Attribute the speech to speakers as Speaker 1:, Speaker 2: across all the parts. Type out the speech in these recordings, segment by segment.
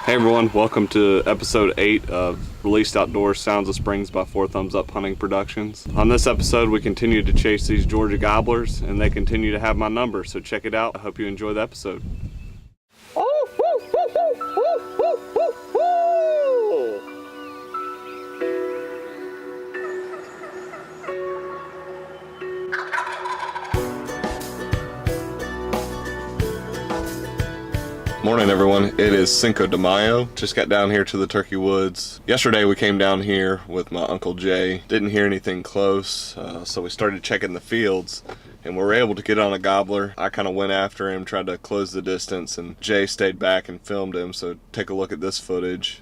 Speaker 1: Hey everyone, welcome to episode 8 of Released Outdoors Sounds of Springs by 4 Thumbs Up Hunting Productions. On this episode, we continue to chase these Georgia gobblers, and they continue to have my number, so check it out. I hope you enjoy the episode. Morning everyone, it is Cinco de Mayo. Just got down here to the Turkey Woods. Yesterday we came down here with my Uncle Jay. Didn't hear anything close, so we started checking the fields and we were able to get on a gobbler. I kind of went after him, tried to close the distance, and Jay stayed back and filmed him, so take a look at this footage.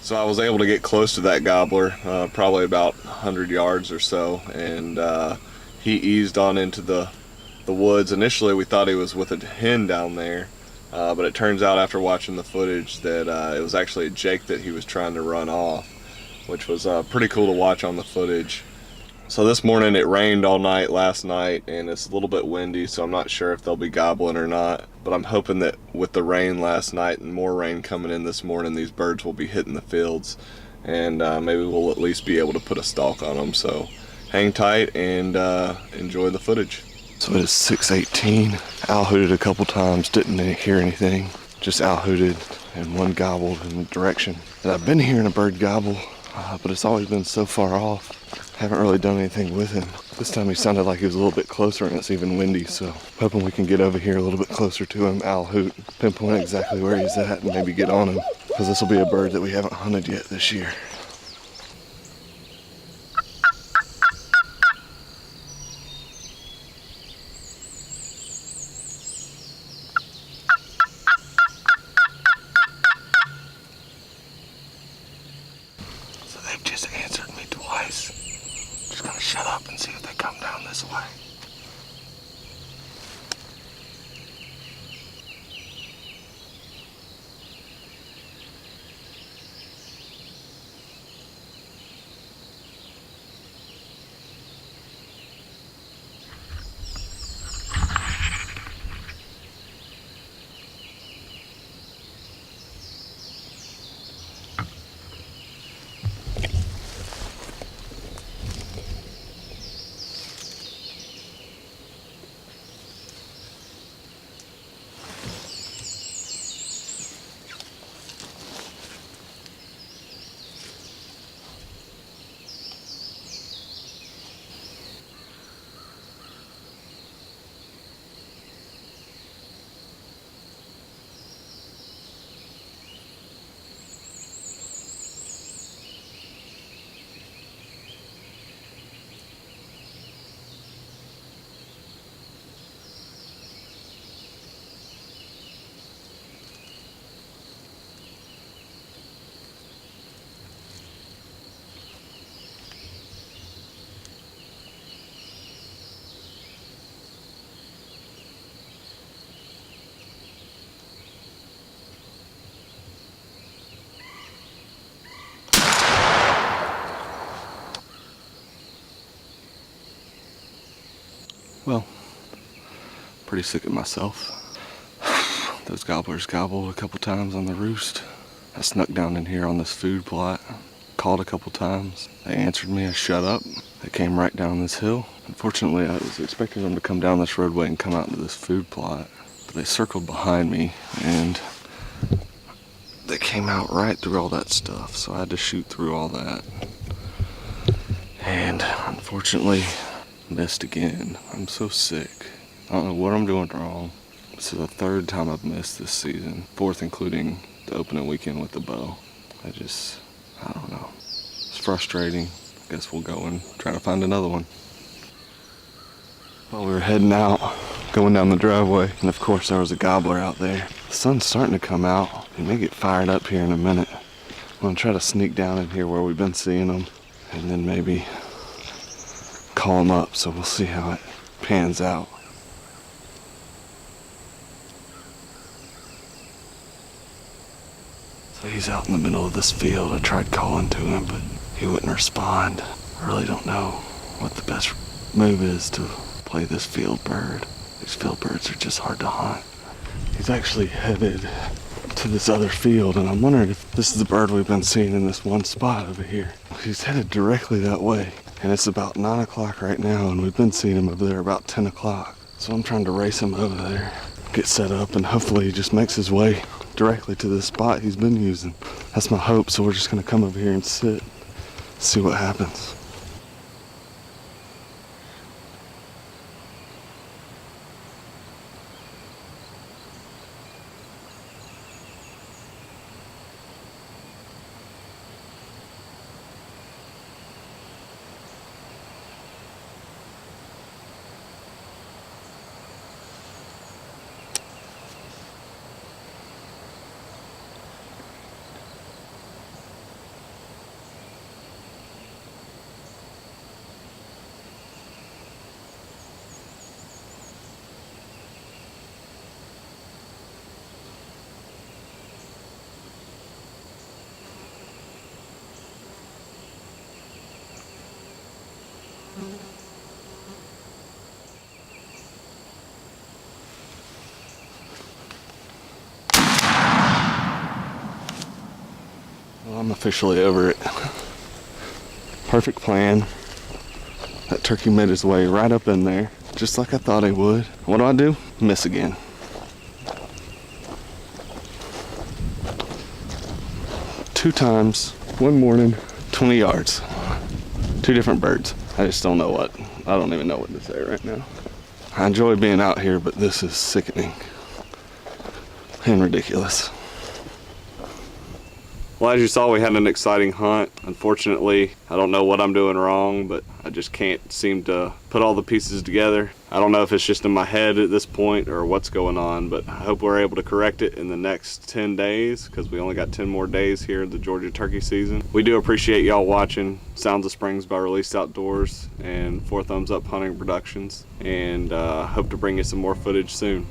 Speaker 1: So I was able to get close to that gobbler, probably about 100 yards or so, and he eased on into the woods. Initially we thought he was with a hen down there, but it turns out after watching the footage that it was actually a jake that he was trying to run off, which was pretty cool to watch on the footage. So this morning it rained all night last night and it's a little bit windy, so I'm not sure if they'll be gobbling or not, but I'm hoping that with the rain last night and more rain coming in this morning, these birds will be hitting the fields and maybe we'll at least be able to put a stalk on them. So hang tight and enjoy the footage. So it is 6:18. Owl hooted a couple times, didn't hear anything, just owl hooted and one gobbled in the direction. And I've been hearing a bird gobble, but it's always been so far off. Haven't really done anything with him. This time he sounded like he was a little bit closer and it's even windy, so hoping we can get over here a little bit closer to him, owl hoot, pinpoint exactly where he's at and maybe get on him, because this will be a bird that we haven't hunted yet this year. So they've just answered me twice. Just gonna shut up and see if they come down this way.
Speaker 2: well, pretty sick of myself. Those gobblers gobbled a couple times on the roost. I snuck down in here on this food plot, called a couple times. They answered me, I shut up. They came right down this hill. Unfortunately, I was expecting them to come down this roadway and come out into this food plot, but they circled behind me and they came out right through all that stuff, so I had to shoot through all that. And unfortunately, missed again. I'm so sick. I don't know what I'm doing wrong. This is the third time I've missed this season, fourth including the opening weekend with the bow. I don't know. It's frustrating. I guess we'll go and try to find another one. Well, we were heading out, going down the driveway, and of course there was a gobbler out there. The sun's starting to come out. He may get fired up here in a minute. I'm gonna try to sneak down in here where we've been seeing them, and then maybe call him up, so we'll see how it pans out. So he's out in the middle of this field. I tried calling to him, but he wouldn't respond. I really don't know what the best move is to play this field bird. These field birds are just hard to hunt. He's actually headed to this other field, and I'm wondering if this is the bird we've been seeing in this one spot over here. He's headed directly that way, and it's about 9 o'clock right now, and we've been seeing him over there about 10 o'clock. So I'm trying to race him over there, get set up, and hopefully he just makes his way directly to the spot he's been using. That's my hope, so we're just gonna come over here and sit, see what happens. Well, I'm officially over it. Perfect plan. That turkey made his way right up in there, just like I thought he would. What do? Miss again. Two times, one morning, 20 yards. Two different birds. I just don't know what. I don't even know what to say right now. I enjoy being out here, but this is sickening and ridiculous. Well, as you saw, we had an exciting hunt. Unfortunately, I don't know what I'm doing wrong, but I just can't seem to put all the pieces together. I don't know if it's just in my head at this point or what's going on, but I hope we're able to correct it in the next 10 days because we only got 10 more days here in the Georgia turkey season. We do appreciate y'all watching Sounds of Springs by Released Outdoors and 4 Thumbs Up Hunting Productions, and hope to bring you some more footage soon.